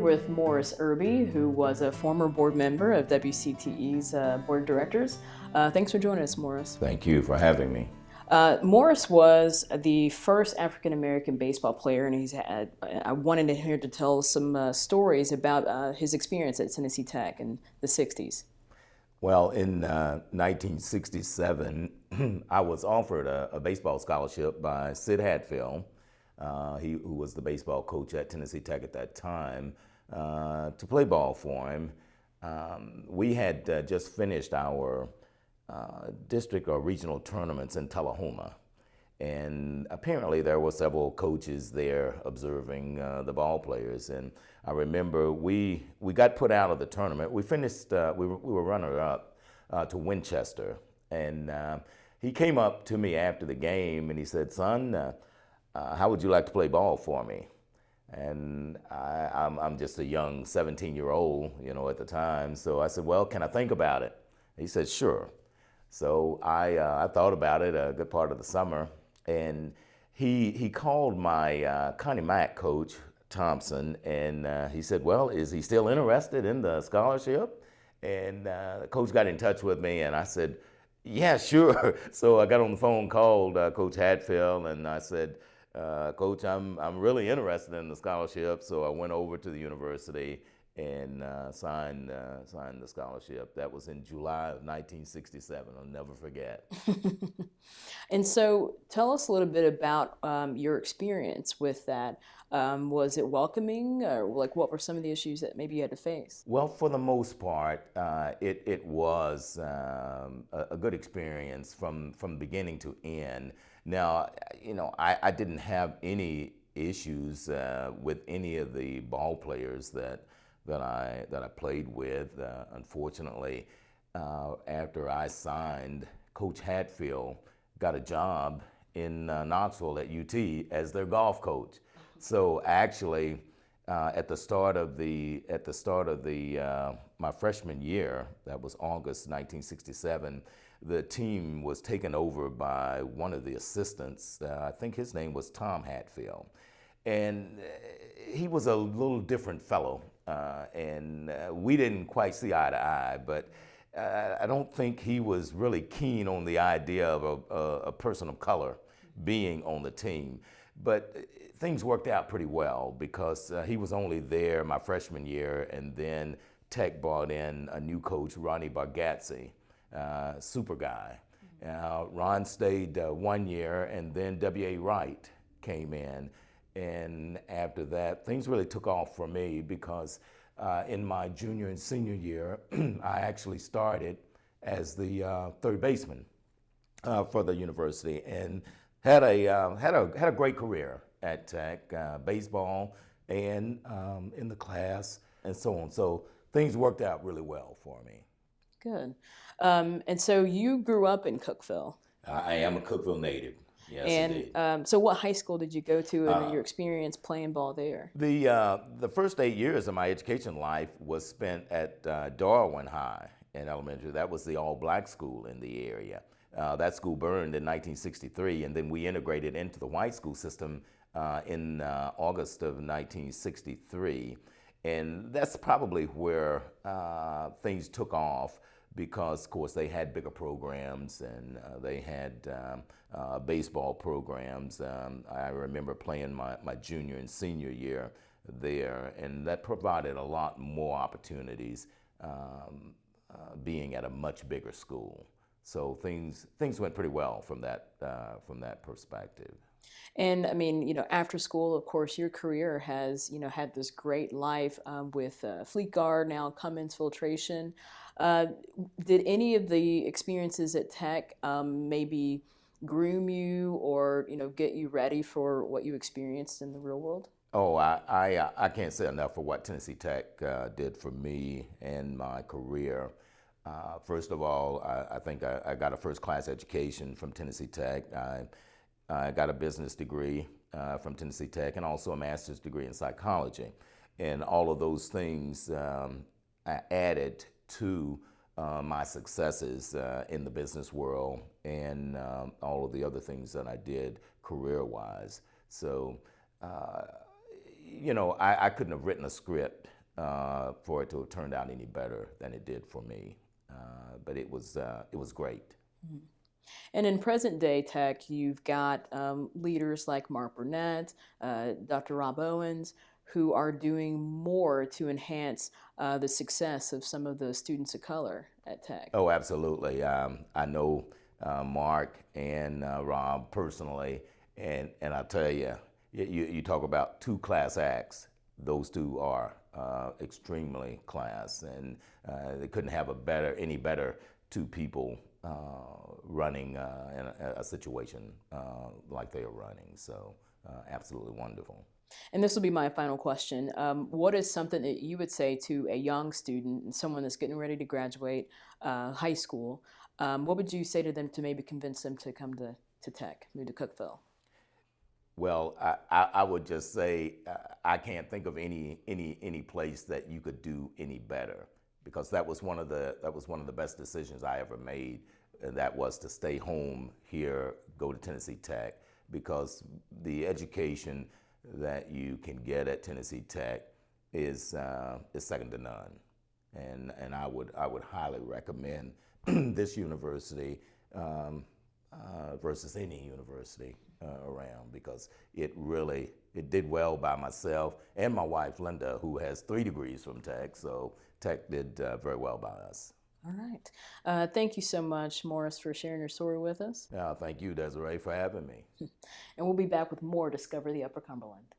with Morris Irby, who was a former board member of WCTE's board of directors. Thanks for joining us, Morris. Thank you for having me. Morris was the first African American baseball player, and I wanted him here to tell some stories about his experience at Tennessee Tech in the 60s. Well, in 1967, I was offered a baseball scholarship by Sid Hatfield, who was the baseball coach at Tennessee Tech at that time, to play ball for him. We had just finished our district or regional tournaments in Tullahoma. And apparently there were several coaches there observing the ball players. And I remember we got put out of the tournament. We finished, we were runner-up to Winchester. And he came up to me after the game and he said, "Son, how would you like to play ball for me?" And I'm just a young 17-year-old, at the time. So I said, "Well, can I think about it?" He said, "Sure." So I thought about it a good part of the summer. And he called my Connie Mack coach, Thompson, and he said, "Well, is he still interested in the scholarship?" And the coach got in touch with me, and I said, "Yeah, sure." So I got on the phone, called Coach Hatfield, and I said, "Coach, I'm really interested in the scholarship." So I went over to the university and signed the scholarship. That was in July of 1967. I'll never forget. And so tell us a little bit about your experience with that. Was it welcoming, or what were some of the issues that maybe you had to face? Well, for the most part, it was a good experience from beginning to end. Now, I didn't have any issues with any of the ball players that I played with. Unfortunately, after I signed, Coach Hatfield got a job in Knoxville at UT as their golf coach. So actually, at the start of my freshman year, that was August 1967, the team was taken over by one of the assistants. I think his name was Tom Hatfield. And he was a little different fellow, and we didn't quite see eye to eye, but I don't think he was really keen on the idea of a person of color being on the team. But things worked out pretty well because he was only there my freshman year, and then Tech brought in a new coach, Ronnie Bargatze, super guy. Ron stayed 1 year, and then W.A. Wright came in. And after that, things really took off for me because in my junior and senior year, I actually started as the third baseman for the university and had a great career at Tech, baseball and in the class and so on. So things worked out really well for me. Good. And so you grew up in Cookeville. I am a Cookeville native. Yes, And indeed. so what high school did you go to, and your experience playing ball there? The first 8 years of my education life was spent at Darwin High in elementary. That was the all-black school in the area. That school burned in 1963, and then we integrated into the white school system in August of 1963. And that's probably where things took off because, of course, they had bigger programs and they had baseball programs. I remember playing my junior and senior year there, and that provided a lot more opportunities being at a much bigger school. So things went pretty well from that perspective. And I mean, after school, of course, your career has, had this great life with Fleet Guard, now Cummins Filtration. Did any of the experiences at Tech maybe groom you or, get you ready for what you experienced in the real world? Oh, I can't say enough for what Tennessee Tech did for me and my career. First of all, I think I got a first-class education from Tennessee Tech. I got a business degree from Tennessee Tech and also a master's degree in psychology. And all of those things added to my successes in the business world and all of the other things that I did career-wise. So, I couldn't have written a script for it to have turned out any better than it did for me. But it was great. And in present day tech, you've got leaders like Mark Burnett, Dr. Rob Owens, who are doing more to enhance the success of some of the students of color at Tech. Oh, absolutely. I know Mark and Rob personally, and I tell you, you talk about two class acts. Those two are extremely class, and they couldn't have any better two people running in a situation like they are running. So, absolutely wonderful. And this will be my final question. What is something that you would say to a young student and someone that's getting ready to graduate high school? What would you say to them to maybe convince them to come to Tech, move to Cookville? Well, I would just say I can't think of any place that you could do any better, because that was one of the best decisions I ever made, and that was to stay home here, go to Tennessee Tech, because the education that you can get at Tennessee Tech is second to none, and I would highly recommend this university versus any university around, because it did well by myself and my wife Linda, who has 3 degrees from Tech. So Tech did very well by us. All right. Thank you so much, Morris, for sharing your story with us. Thank you, Desiree, for having me. And we'll be back with more Discover the Upper Cumberland.